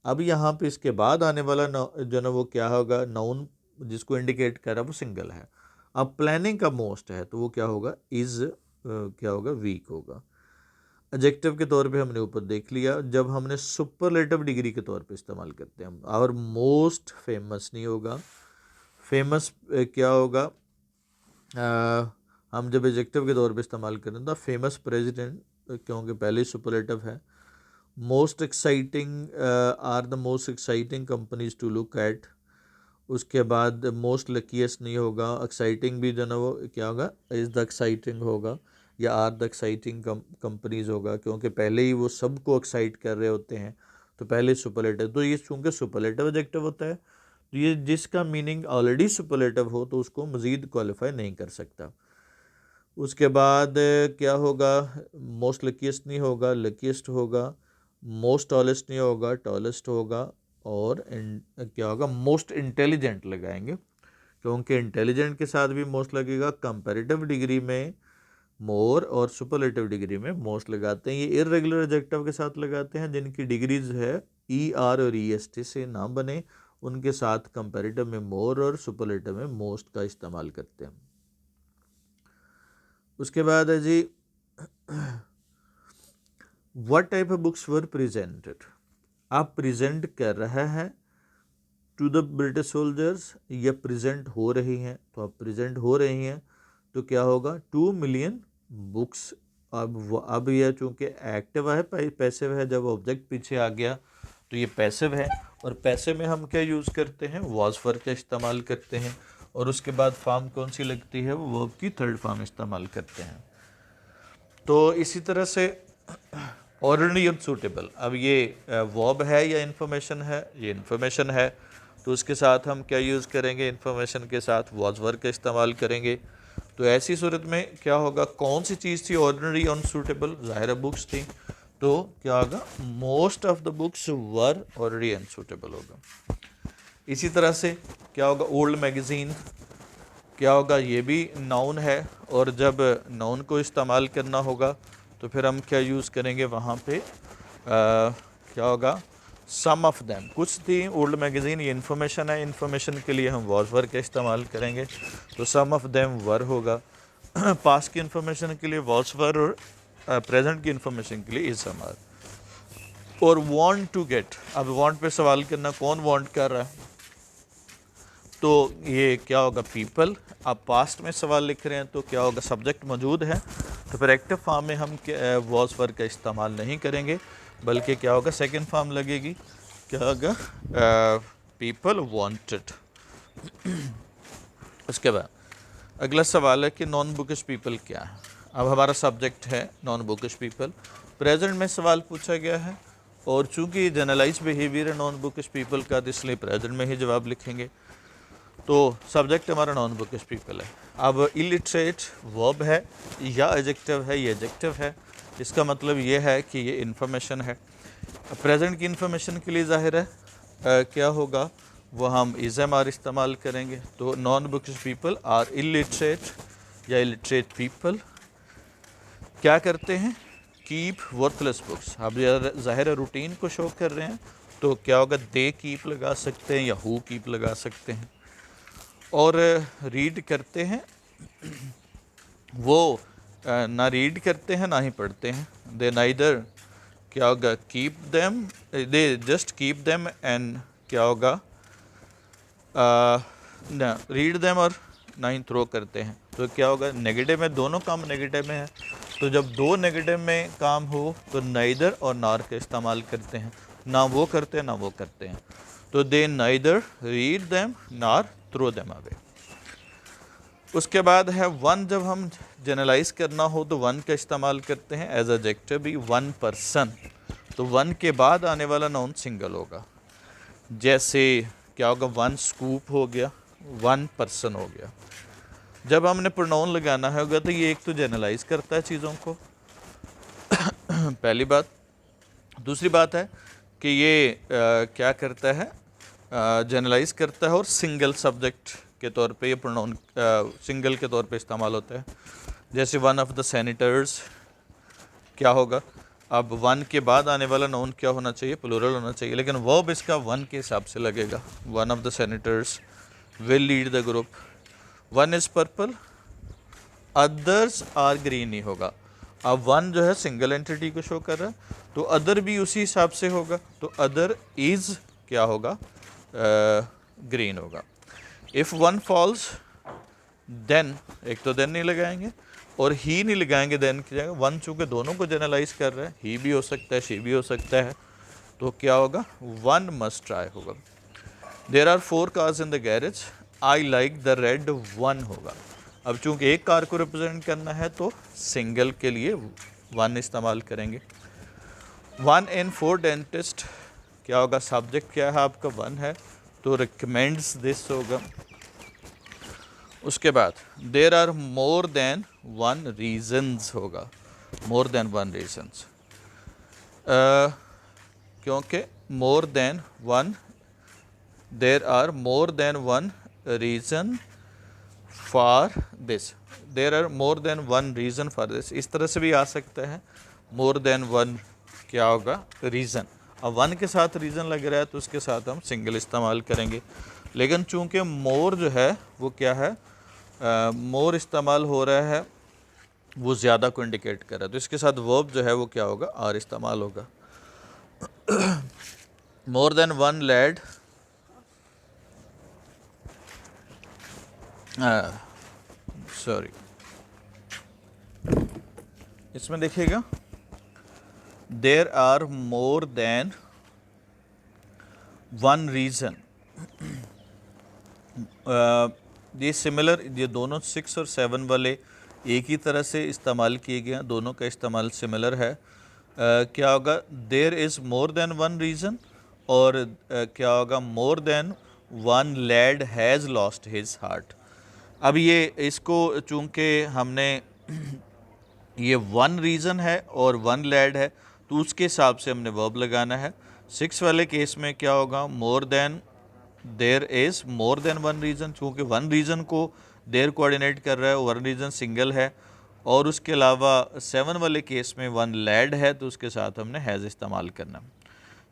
अब यहाँ पे इसके बाद आने वाला जो ना वो क्या होगा, नाउन जिसको इंडिकेट कर रहा है वो सिंगल है। अब प्लानिंग का मोस्ट है तो वो क्या होगा, इज़ क्या होगा, वीक होगा। एडजेक्टिव के तौर पे हमने ऊपर देख लिया, जब हमने सुपरलेटिव डिग्री के तौर पे इस्तेमाल करते हैं हम, और मोस्ट फेमस नहीं होगा। फेमस क्या होगा, हम जब एडजेक्टिव के तौर पे इस्तेमाल करें तो फेमस प्रेसिडेंट, क्योंकि पहले सुपरलेटिव है। Most exciting are the most exciting companies to look at. उसके बाद मोस्ट लकीएस्ट नहीं होगा, एक्साइटिंग भी जो ना वो क्या होगा, इज़ द एक्साइटिंग होगा, या आर द एक्साइटिंग कंपनीज होगा, क्योंकि पहले ही वो सबको एक्साइट कर रहे होते हैं, तो पहले सुपरलेटिव। तो ये चूँकि सुपरलेटिव एडजेक्टिव होता है, तो ये जिसका मीनिंग ऑलरेडी सुपरलेटिव हो तो उसको मज़ीद क्वालिफाई नहीं कर सकता। उसके बाद क्या होगा, मोस्ट लकीएस्ट नहीं होगा, लकीएस्ट होगा। मोस्ट टॉलेस्ट नहीं होगा, टॉलेस्ट होगा। और क्या होगा, मोस्ट इंटेलिजेंट लगाएंगे, क्योंकि इंटेलिजेंट के साथ भी मोस्ट लगेगा। कंपैरेटिव डिग्री में मोर और सुपरलेटिव डिग्री में मोस्ट लगाते हैं। ये इर्रेगुलर एडजेक्टिव के साथ लगाते हैं जिनकी डिग्रीज है ई आर और ई एस टी से ना बने, उनके साथ कंपैरेटिव में मोर और सुपरलेटिव में मोस्ट का इस्तेमाल करते हैं। उसके बाद है जी what type of books were presented, आप प्रेजेंट कर रहे हैं टू द ब्रिटिश सोल्जर्स या प्रेजेंट हो रही हैं, तो आप प्रेजेंट हो रही हैं तो क्या होगा 2 मिलियन बुक्स। अब यह चूँकि एक्टिव है, पैसिव है, जब ऑब्जेक्ट पीछे आ गया तो ये पैसिव है, और पैसिव में हम क्या यूज़ करते हैं, वॉज फॉर का इस्तेमाल करते हैं, और उसके बाद फॉर्म कौन सी लगती है, वो वर्ब की थर्ड फॉर्म इस्तेमाल करते हैं। तो इसी तरह से ऑर्डिनरी और सूटेबल, अब ये वर्ब है या इन्फॉर्मेशन है, ये इन्फॉर्मेशन है, तो उसके साथ हम क्या यूज़ करेंगे, इन्फॉर्मेशन के साथ वॉज वर्ब का इस्तेमाल करेंगे। तो ऐसी सूरत में क्या होगा, कौन सी चीज़ थी ऑर्डिनरी और सूटेबल, ज़ाहिर बुक्स थी, तो क्या होगा most of the books were ordinary and suitable होगा। इसी तरह से क्या होगा ओल्ड मैगज़ीन, क्या होगा ये भी नाउन है, और जब नाउन को इस्तेमाल करना होगा तो फिर हम क्या यूज़ करेंगे वहाँ पे क्या होगा सम ऑफ देम, कुछ थी ओल्ड मैगज़ीन, ये इन्फॉर्मेशन है, इन्फॉर्मेशन के लिए हम वॉज वर का इस्तेमाल करेंगे, तो सम ऑफ देम वर होगा। पास्ट की इन्फॉर्मेशन के लिए वॉज वर, और प्रेजेंट की इन्फॉर्मेशन के लिए इज सम आर। और वांट टू गेट, अब वांट पे सवाल करना, कौन वांट कर रहा है, तो ये क्या होगा पीपल। आप पास्ट में सवाल लिख रहे हैं तो क्या होगा सब्जेक्ट मौजूद है, तो फिर एक्टिव फॉर्म में हम वॉज वर का इस्तेमाल नहीं करेंगे, बल्कि क्या होगा सेकंड फॉर्म लगेगी, क्या होगा पीपल वांटेड। उसके बाद अगला सवाल है कि नॉन बुकिश पीपल क्या है। अब हमारा सब्जेक्ट है नॉन बुकिश पीपल, प्रेजेंट में सवाल पूछा गया है, और चूंकि जनरलाइज बिहेवियर है नॉन बुकिश पीपल का, तो इसलिए प्रेजेंट में ही जवाब लिखेंगे। तो सब्जेक्ट हमारा नॉन बुकिश पीपल है। अब इलिटरेट वर्ब है या एडजेक्टिव है, ये एडजेक्टिव है, इसका मतलब ये है कि ये इन्फॉर्मेशन है। प्रेजेंट की इन्फॉर्मेशन के लिए ज़ाहिर है क्या होगा, वो हम इज एम आर इस्तेमाल करेंगे। तो non bookish people are illiterate या इलिटरेट पीपल क्या करते हैं, कीप वर्थलेस बुक्स। अब ज़ाहिर है रूटीन को शो कर रहे हैं, तो क्या होगा दे कीप लगा सकते हैं या हु कीप लगा सकते हैं। और रीड करते हैं, वो ना रीड करते हैं ना ही पढ़ते हैं। दे नाइदर क्या होगा keep them, they just keep them, and क्या होगा ना रीड देम और ना ही थ्रो करते हैं। तो क्या होगा नेगेटिव में, दोनों काम नेगेटिव में है, तो जब दो नेगेटिव में काम हो तो नाइदर और नार का इस्तेमाल करते हैं, ना वो करते हैं ना वो करते हैं। तो दे नाइदर रीड देम नार थ्रो देम अवे। उसके बाद है वन, जब हम जनरलाइज करना हो तो वन का इस्तेमाल करते हैं एज एडजेक्टिव भी, वन पर्सन, तो वन के बाद आने वाला नाउन सिंगल होगा। जैसे क्या होगा वन स्कूप हो गया, वन पर्सन हो गया। जब हमने प्रोनाउन लगाना है होगा तो ये एक तो जनरलाइज करता है चीज़ों को पहली बात। दूसरी बात है कि ये क्या करता है जनरलाइज करता है, और सिंगल सब्जेक्ट के तौर पे ये प्रोनाउन सिंगल के तौर पे इस्तेमाल होता है। जैसे वन ऑफ द सैनिटर्स क्या होगा, अब वन के बाद आने वाला नाउन क्या होना चाहिए, प्लूरल होना चाहिए, लेकिन वर्ब इसका वन के हिसाब से लगेगा। One of the senators will lead the group, one is purple, others are green ही होगा। अब वन जो है सिंगल एंटिटी को शो कर रहा है, तो अदर भी उसी हिसाब से होगा, तो अदर इज़ क्या होगा ग्रीन होगा। इफ़ वन फॉल्स देन, एक तो देन नहीं लगाएंगे और ही नहीं लगाएंगे देन की जगह। वन चूँकि दोनों को जनरलाइज कर रहा है, ही भी हो सकता है शी भी हो सकता है, तो क्या होगा वन मस्ट ट्राई होगा। There are 4 cars in the garage, I like the red one होगा। अब चूंकि एक कार को रिप्रेजेंट करना है तो सिंगल के लिए वन इस्तेमाल करेंगे। 1 in 4 डेंटिस्ट क्या होगा, सब्जेक्ट क्या है आपका वन है, तो रिकमेंड्स दिस होगा। उसके बाद there are more than one reasons होगा, मोर देन वन रीजन्स, क्योंकि more than one, there are more than one reason for this, there are more than one reason for this, इस तरह से भी आ सकता है मोर देन वन क्या होगा रीज़न। अब वन के साथ रीज़न लग रहा है तो उसके साथ हम सिंगल इस्तेमाल करेंगे। लेकिन चूंकि मोर जो है वो क्या है, मोर इस्तेमाल हो रहा है, वो ज़्यादा को इंडिकेट कर रहा है, तो इसके साथ वर्ब जो है वो क्या होगा, आर इस्तेमाल होगा। More than one lad, sorry इसमें देखिएगा there are more than one reason. ये सिमिलर, ये दोनों 6 और 7 वाले एक ही तरह से इस्तेमाल किए गए हैं, दोनों का इस्तेमाल सिमिलर है। क्या होगा, there is more than one reason, और क्या होगा, more than one lad has lost his heart. अब ये इसको चूँकि हमने ये वन रीज़न है और वन लैड है तो उसके हिसाब से हमने वर्ब लगाना है। 6 वाले केस में क्या होगा, more then, there is more than one reason, चूँकि वन रीज़न को देर कोऑर्डिनेट कर रहा है, वन रीज़न सिंगल है, और उसके अलावा 7 वाले केस में वन लैड है तो उसके साथ हमने हैज़ इस्तेमाल करना।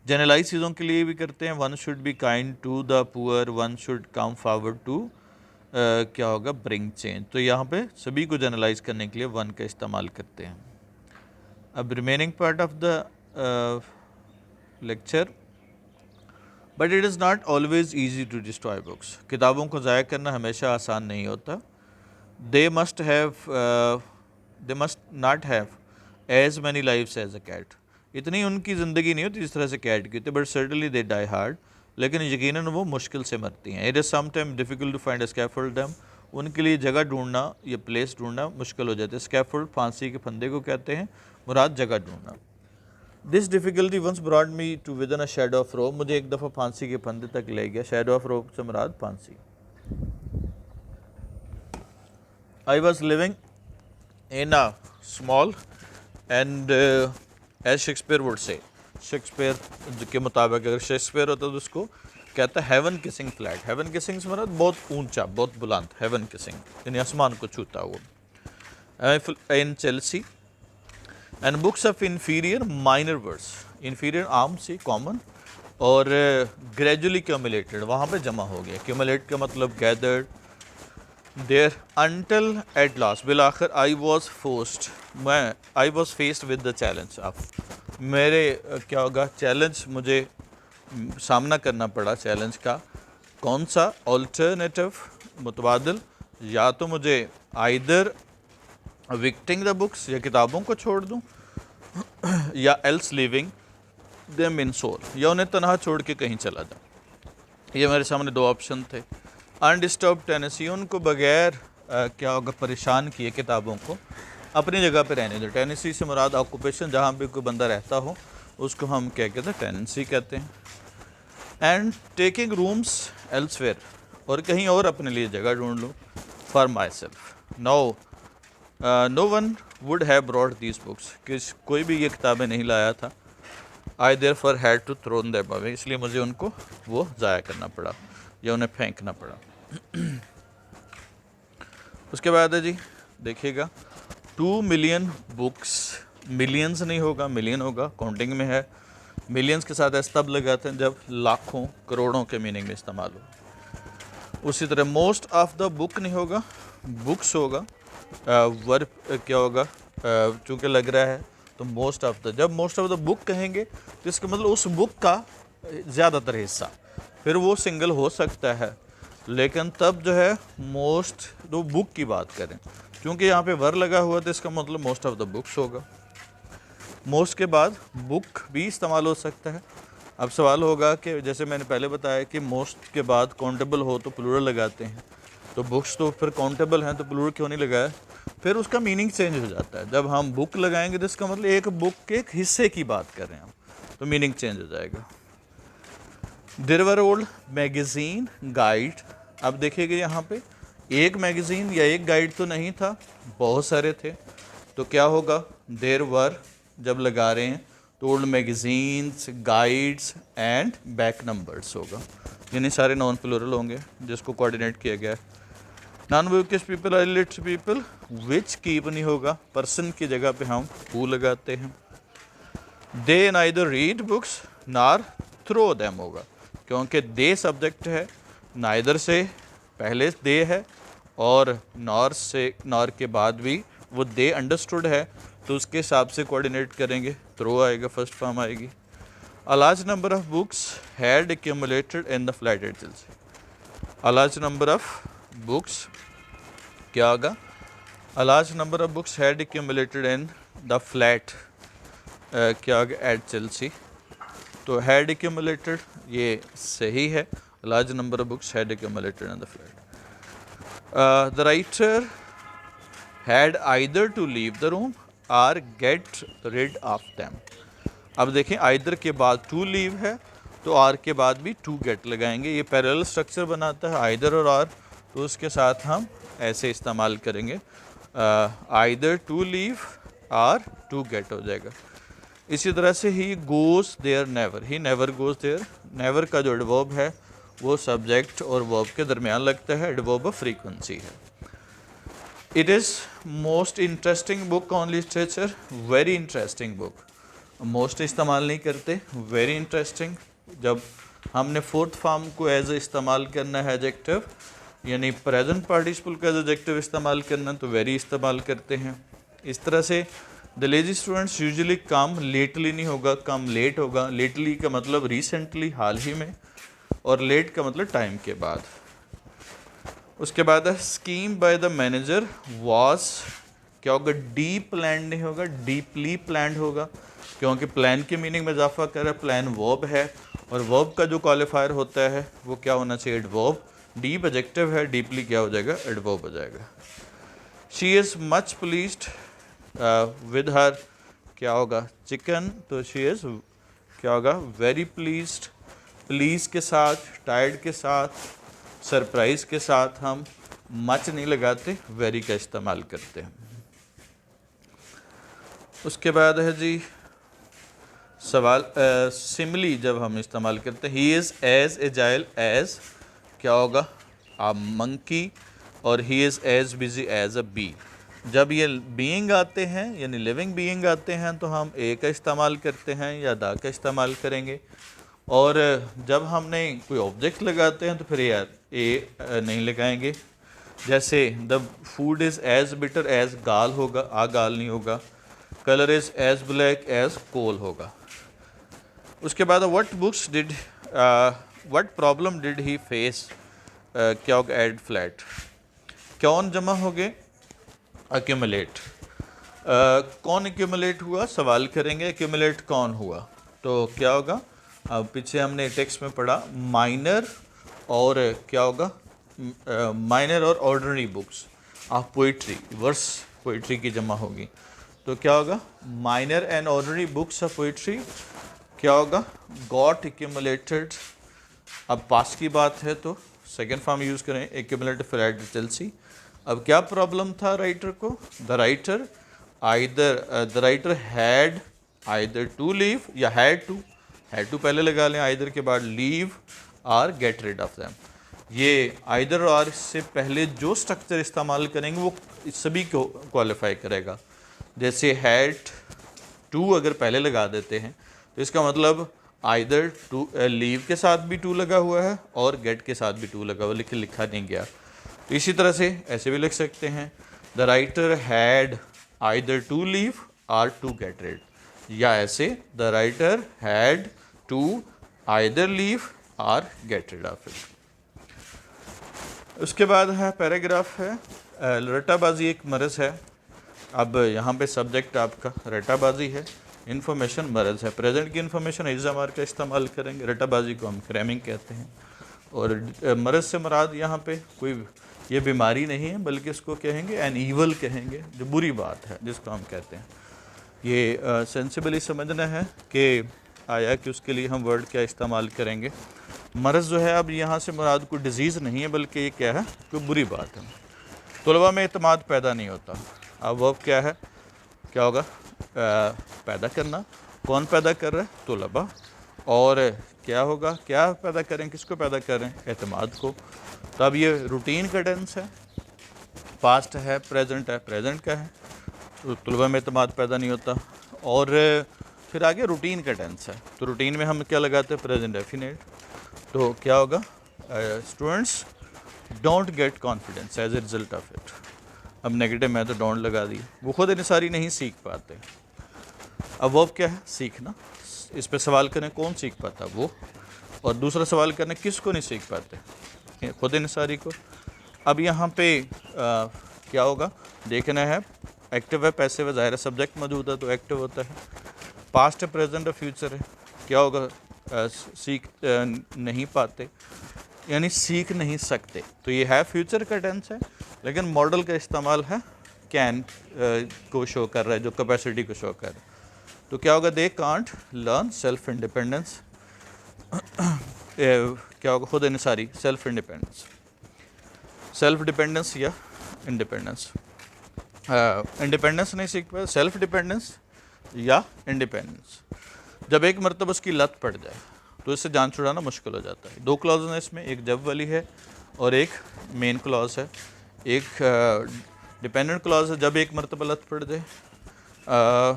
जनरलाइज चीज़ों के लिए भी करते हैं, one should be kind to the poor, one should come forward to क्या होगा, ब्रिंग चेंज। तो यहाँ पे सभी को जनरलाइज करने के लिए वन का इस्तेमाल करते हैं। अब remaining part of the lecture, but it is not always easy to destroy books. किताबों को ज़ाया करना हमेशा आसान नहीं होता। They must not have as many lifes as a cat. इतनी उनकी ज़िंदगी नहीं होती जिस तरह से कैट की होती, but certainly they die hard, लेकिन यकीनन वो मुश्किल से मरती हैं। It is sometime difficult to find a scaffold them, उनके लिए जगह ढूंढना या प्लेस ढूंढना मुश्किल हो जाता है। स्कैफोल्ड फांसी के फंदे को कहते हैं, मुराद जगह ढूंढना। This difficulty once brought me to within a shadow of rope, मुझे एक दफ़ा फांसी के फंदे तक ले गया। शैडो ऑफ रोप से मुराद फांसी। I was living in a small and as Shakespeare would say, Shakespeare के मुताबिक अगर शेक्सपियर होता तो उसको कहता है heaven kissing flat. Heaven kissing से मतलब बहुत ऊंचा, बहुत बुलंद, हेवन किसिंग यानी आसमान को छूता हुआ। In Chelsea and books of inferior minor words, inferior आम से कॉमन, और ग्रेजुअली क्यूमुलेटेड, वहाँ पे जमा हो गया। क्यूमुलेट का मतलब gathered there until at last, बिल आखिर आई वॉज फोर्स्ड, मैं I was faced with the challenge of, मेरे क्या होगा, चैलेंज मुझे सामना करना पड़ा चैलेंज का। कौन सा, ऑल्टरनेटिव मुतबादिल, या तो मुझे आइदर विक्टिंग द बुक्स, या किताबों को छोड़ दूं, या else living them in soul, या उन्हें तनहा छोड़ के कहीं चला जाऊं। ये मेरे सामने दो ऑप्शन थे। अनडिस्टर्ब टेनेसी, उनको बगैर क्या होगा, परेशान किए किताबों को अपनी जगह पे रहने दो। टेनेसी से मुराद ऑक्यूपेशन, जहाँ पे कोई बंदा रहता हो उसको हम क्या कहते हैं, टेनेंसी कहते हैं। एंड टेकिंग रूम्स एल्सवेयर, और कहीं और अपने लिए जगह ढूंढ लूँ। For myself no one would have brought these books, कि कोई भी ये किताबें नहीं लाया था। I therefore had to thrown them away, इसलिए मुझे उनको वो ज़ाया करना पड़ा या उन्हें फेंकना पड़ा। उसके बाद है जी, देखिएगा 2 मिलियन बुक्स, मिलियंस नहीं होगा, मिलियन होगा, काउंटिंग में है। मिलियंस के साथ ऐसे तब लगाते हैं जब लाखों करोड़ों के मीनिंग में इस्तेमाल हो। उसी तरह मोस्ट ऑफ द बुक नहीं होगा, बुक्स होगा। वर्ब क्या होगा, चूँकि लग रहा है तो मोस्ट ऑफ द, जब मोस्ट ऑफ द बुक कहेंगे तो इसका मतलब उस बुक का ज़्यादातर हिस्सा, फिर वो सिंगल हो सकता है, लेकिन तब जो है मोस्ट दो बुक की बात करें, क्योंकि यहाँ पे वर लगा हुआ तो इसका मतलब मोस्ट ऑफ द बुक्स होगा। मोस्ट के बाद बुक भी इस्तेमाल हो सकता है। अब सवाल होगा कि जैसे मैंने पहले बताया कि मोस्ट के बाद काउंटेबल हो तो प्लूरल लगाते हैं, तो बुक्स तो फिर काउंटेबल हैं तो प्लूरल क्यों नहीं लगाया, फिर उसका मीनिंग चेंज हो जाता है। जब हम बुक लगाएंगे तो इसका मतलब एक बुक के एक हिस्से की बात कर रहे हैं हम, तो मीनिंग चेंज हो जाएगा। There were old magazine guide, अब देखिएगा यहाँ पे एक मैगज़ीन या एक गाइड तो नहीं था, बहुत सारे थे, तो क्या होगा, देयर वर जब लगा रहे हैं तो old magazines, guides and back numbers होगा, यानी सारे नॉन प्लूरल होंगे जिसको कोऑर्डिनेट किया गया है। Non bookish people are literate people, which keep नहीं होगा, पर्सन की जगह पे हम हु लगाते हैं। दे नाइदर रीड बुक्स नार थ्रो देम होगा, क्योंकि दे सब्जेक्ट है, नाइदर से पहले दे है और नॉर से, नॉर के बाद भी वो दे अंडरस्टूड है, तो उसके हिसाब से कोऑर्डिनेट करेंगे, थ्रो आएगा, फर्स्ट फॉर्म आएगी। A large number of books had accumulated in the flat at Chelsea. A large number of books क्या होगा, a large number of books had accumulated in the flat क्या होगा एट चेल्सी। तो हैड एक्यूमुलेटेड ये सही है, large number of books had accumulated in the flat. The writer had either to leave the room or get rid of them. अब देखें आइदर के बाद टू लीव है तो आर के बाद भी टू गेट लगाएंगे, ये पैरेलल स्ट्रक्चर बनाता है आइदर और आर, तो उसके साथ हम ऐसे इस्तेमाल करेंगे, either to leave or to get हो जाएगा। इसी तरह से ही goes there never, he never goes there, never का जो एडवर्ब है वो सब्जेक्ट और वर्ब के दरमियान लगता है, एडवर्ब ऑफ फ्रीक्वेंसी है। It is most interesting book on literature, very interesting book, most इस्तेमाल नहीं करते, वेरी इंटरेस्टिंग। जब हमने फोर्थ फॉर्म को एज इस्तेमाल करना है एडजेक्टिव, यानी प्रेजेंट पार्टिसिपल का एडजेक्टिव इस्तेमाल करना, तो वेरी इस्तेमाल करते हैं। इस तरह से the lazy students usually come lately नहीं होगा, कम लेट होगा। लेटली का मतलब रिसेंटली, हाल ही में, और लेट का मतलब टाइम के बाद। उसके बाद scheme by the manager was क्या होगा, डीप प्लान नहीं होगा, डीपली प्लान्ड होगा, क्योंकि प्लान की मीनिंग में इजाफा कर रहा है, प्लान वर्ब है और वर्ब का जो क्वालिफायर होता है वो क्या होना चाहिए, एडवर्ब। डीप एडजेक्टिव है, डीपली क्या हो जाएगा, एडवर्ब हो जाएगा। She is much pleased with her क्या होगा, चिकन, तो शी इज़ क्या होगा, वेरी प्लीज्ड, प्लीज के साथ, टायर्ड के साथ, सरप्राइज के साथ हम मच नहीं लगाते, वेरी का इस्तेमाल करते हैं। उसके बाद है जी सवाल, सिमली जब हम इस्तेमाल करते हैं, he is as agile as क्या होगा, अ मंकी, और he is as busy as a bee. जब ये बीइंग आते हैं यानी लिविंग बीइंग आते हैं तो हम ए का इस्तेमाल करते हैं या दा का इस्तेमाल करेंगे, और जब हमने कोई ऑब्जेक्ट लगाते हैं तो फिर यार ए नहीं लगाएंगे। जैसे the food is as bitter as gall होगा, आ गाल नहीं होगा। Colour is as black as coal होगा। उसके बाद what books did, what problem did he face क्या होगा, एड फ्लैट, कौन जमा हो गए, एक्यूमुलेट, कौन एक्यूमुलेट हुआ, सवाल करेंगे एक्यूमुलेट कौन हुआ, तो क्या होगा, अब पीछे हमने टेक्स्ट में पढ़ा माइनर और क्या होगा, माइनर और ordinary books of poetry, verse poetry की जमा होगी, तो क्या होगा, minor and ordinary books of poetry क्या होगा, गॉट एक्यूमुलेटेड। अब पास्ट की बात है तो सेकेंड फॉर्म यूज़ करें, एक्यूमुलेटेड फ्लैट चेल्सी। अब क्या प्रॉब्लम था राइटर को, the writer either, the writer had either to leave या हैड टू पहले लगा लें, आइदर के बाद leave or get rid of them. ये आइदर और से पहले जो स्ट्रक्चर इस्तेमाल करेंगे वो सभी को क्वालिफाई करेगा। जैसे हैड टू अगर पहले लगा देते हैं तो इसका मतलब आइदर टू, लीव के साथ भी टू लगा हुआ है और गेट के साथ भी टू लगा हुआ, लेकिन लिखा नहीं गया। तो इसी तरह से ऐसे भी लिख सकते हैं, the writer had either to leave or to get rid, या ऐसे the writer had to either leave or get rid of it. उसके बाद है पैराग्राफ है, रटाबाजी एक मर्ज़ है। अब यहाँ पे सब्जेक्ट आपका रटाबाजी है, इन्फॉर्मेशन मर्ज़ है, प्रेजेंट की इन्फॉर्मेशन इज़ामार का इस्तेमाल करेंगे, रटाबाजी को हम क्रैमिंग कहते हैं। और मर्ज़ से मुराद यहाँ पे कोई ये बीमारी नहीं है, बल्कि इसको कहेंगे एन ईवल कहेंगे, जो बुरी बात है जिसको हम कहते हैं। ये सेंसिबली समझना है कि आया कि उसके लिए हम वर्ड क्या इस्तेमाल करेंगे। मर्ज़ जो है अब यहाँ से मुराद कोई डिज़ीज़ नहीं है, बल्कि ये क्या है, कोई बुरी बात है। तलबा में एतमाद पैदा नहीं होता। अब वर्ब क्या है, क्या होगा, पैदा करना। कौन पैदा कर रहा है, तलबा। और क्या होगा, क्या पैदा करें, किसको पैदा करें, एतमाद को। तो अब ये रूटीन का टेंस है, पास्ट है, प्रेजेंट का है, तो तलबा में एतमाद पैदा नहीं होता। और फिर आगे रूटीन का टेंस है, तो रूटीन में हम क्या लगाते हैं, प्रेजेंट डेफिनेट। तो क्या होगा, students don't get confidence as a result of it. अब नेगेटिव में तो डोंट लगा दिया, वो खुद इनसारी नहीं सीख पाते। अब वर्ब क्या है, सीखना। इस पे सवाल करें कौन सीख पाता, वो। और दूसरा सवाल करने किसको नहीं सीख पाते, खुद इनसारी को। अब यहाँ पे क्या होगा, देखना है एक्टिव है पैसिव है, ज़ाहिर है सब्जेक्ट मौजूद है तो एक्टिव होता है। पास्ट है, प्रेजेंट है, फ्यूचर है। क्या होगा, सीख नहीं पाते यानी सीख नहीं सकते, तो ये है फ्यूचर का टेंस है, लेकिन मॉडल का इस्तेमाल है कैन को शो कर रहा है, जो कैपेसिटी को शो कर रहा है। तो क्या होगा, they can't learn self independence. क्या होगा, खुद इनसारी, सेल्फ इंडिपेंडेंस, सेल्फ डिपेंडेंस या इंडिपेंडेंस। इंडिपेंडेंस नहीं सीख पाए, सेल्फ डिपेंडेंस या इंडिपेंडेंस। जब एक मरतबा उसकी लत पड़ जाए तो इससे जान छुड़ाना मुश्किल हो जाता है। दो क्लॉज हैं इसमें, एक जब वाली है और एक मेन क्लॉज है। एक डिपेंडेंट क्लॉज है, जब एक मरतबा लत पड़ जाए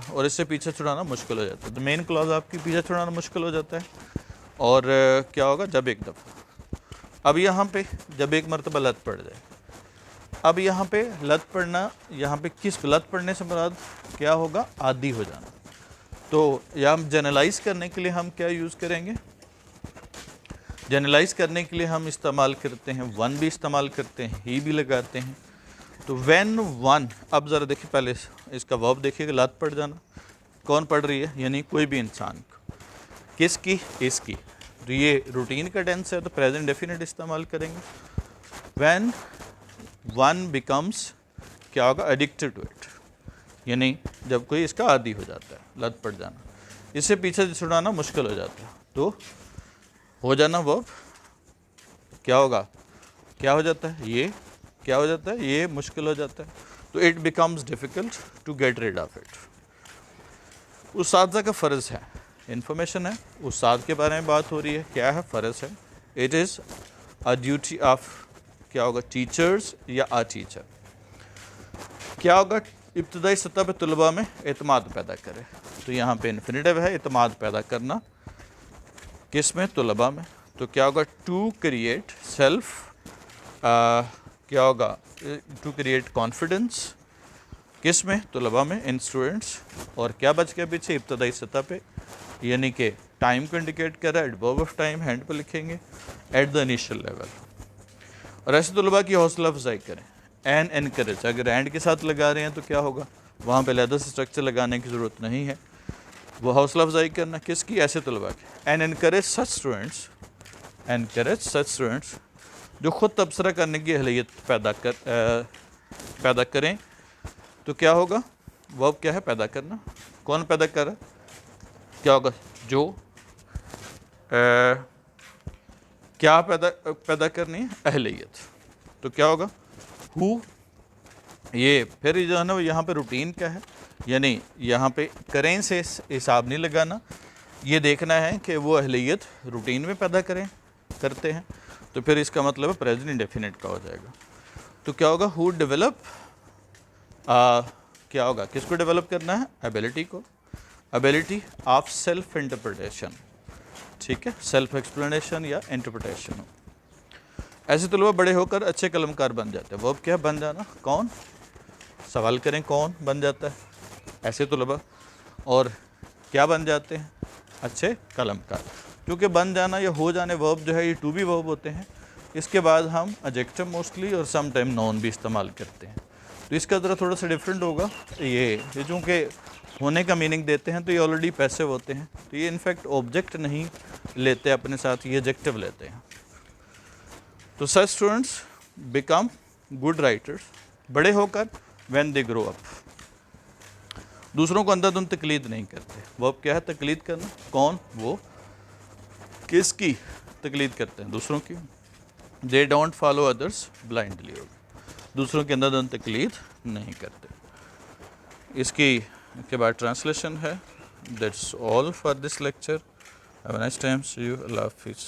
और इससे पीछे छुड़ाना मुश्किल हो जाता है। तो मेन क्लॉज आपकी पीछे छुड़ाना मुश्किल हो जाता है। और क्या होगा, जब एक दफ़ा। अब यहाँ पे जब एक मरतबा लत पड़ जाए, अब यहाँ पे लत पड़ना, यहाँ पे किस लत पड़ने से मुराद क्या होगा, आदी हो जाना। तो या हम जनरलाइज करने के लिए हम क्या यूज़ करेंगे, जनरलाइज करने के लिए हम इस्तेमाल करते हैं वन भी इस्तेमाल करते हैं, ही भी लगाते हैं। तो व्हेन वन, अब ज़रा देखिए पहले इसका वर्ब देखिएगा, लत पड़ जाना, कौन पड़ रही है, यानी कोई भी इंसान को, किसकी, इसकी। तो ये रूटीन का टेंस है तो प्रेजेंट डेफिनेट इस्तेमाल करेंगे। व्हेन वन बिकम्स, क्या होगा, एडिक्टेड टू इट, यानी जब कोई इसका आदी हो जाता है, लत पड़ जाना, इससे पीछे छुड़ाना मुश्किल हो जाता है। तो हो जाना वर्ब क्या होगा, क्या हो जाता है, ये क्या हो जाता है, ये मुश्किल हो जाता है। तो it becomes difficult to get rid of it. उस्ताद का फ़र्ज़ है, इन्फॉर्मेशन है, उस्ताद के बारे में बात हो रही है, क्या है, फ़र्ज़ है। It is a duty of, क्या होगा, टीचर्स या आ टीचर। क्या होगा, इब्तदाई सतह पे तलबा में एतमाद पैदा करे। तो यहाँ पे इन्फिनिटिव है, एतमाद पैदा करना, किस में, तलबा में। तो क्या होगा, टू क्रिएट सेल्फ, क्या होगा, टू क्रिएट कॉन्फिडेंस, किस में, तलबा में, इन स्टूडेंट्स। और क्या बच गया पीछे, इब्तदाई सतह पे, यानी कि टाइम को इंडिकेट कर रहा है, एडवर्ब ऑफ टाइम हैंड पर लिखेंगे, एट द इनिशियल लेवल। और ऐसे तलबा की हौसला अफजाई करें, एन एनकरेज, अगर एंड के साथ लगा रहे हैं तो क्या होगा, वहाँ पे अलग से स्ट्रक्चर लगाने की ज़रूरत नहीं है, वो हौसला अफजाई करना किसकी, ऐसे तलबा की। An encourage such students, encourage such students जो ख़ुद तबसरा करने की अहलियत पैदा करें। तो क्या होगा, वर्ब क्या है, पैदा करना, कौन पैदा कर रहा है, क्या होगा, जो क्या पैदा करनी है, अहलियत। तो क्या होगा, हु, ये फिर जो है ना यहाँ पे रूटीन क्या है, यानी यहाँ पे करें से हिसाब नहीं लगाना, ये देखना है कि वो अहलियत रूटीन में पैदा करते हैं। तो फिर इसका मतलब है प्रेजेंट इंडेफिनिट का हो जाएगा। तो क्या होगा, हु डेवलप, क्या होगा, किसको डेवलप करना है, एबिलिटी को, एबिलिटी ऑफ सेल्फ इंटरप्रिटेशन, ठीक है, सेल्फ एक्सप्लेनेशन या इंटरप्रिटेशन हो। ऐसे तलबा बड़े होकर अच्छे कलमकार बन जाते हैं। वो अब क्या बन जाना, कौन, सवाल करें कौन बन जाता है, ऐसे तलबा। और क्या बन जाते हैं, अच्छे कलमकार। क्योंकि बन जाना या हो जाने वर्ब जो है ये टू बी वर्ब होते हैं। इसके बाद हम एडजेक्टिव मोस्टली और सम टाइम नॉन भी इस्तेमाल करते हैं। तो इसका ज़रा थोड़ा सा डिफरेंट होगा। ये चूँकि होने का मीनिंग देते हैं तो ये ऑलरेडी पैसिव होते हैं, तो ये इनफैक्ट ऑब्जेक्ट नहीं लेते अपने साथ, ये एडजेक्टिव लेते हैं। तो सच स्टूडेंट्स बिकम गुड राइटर्स, बड़े होकर व्हेन दे ग्रो अप, दूसरों को अंधाधुंध तकलीद नहीं करते। वो अब क्या है, तकलीद करना, कौन, वो, किसकी तकलीद करते हैं, दूसरों की। They don't follow others blindly, दूसरों के अंधाधुंध तकलीद नहीं करते। इसकी के बाद ट्रांसलेशन है। That's all for this lecture. Have a nice time, see you, अल्लाह हाफिज़।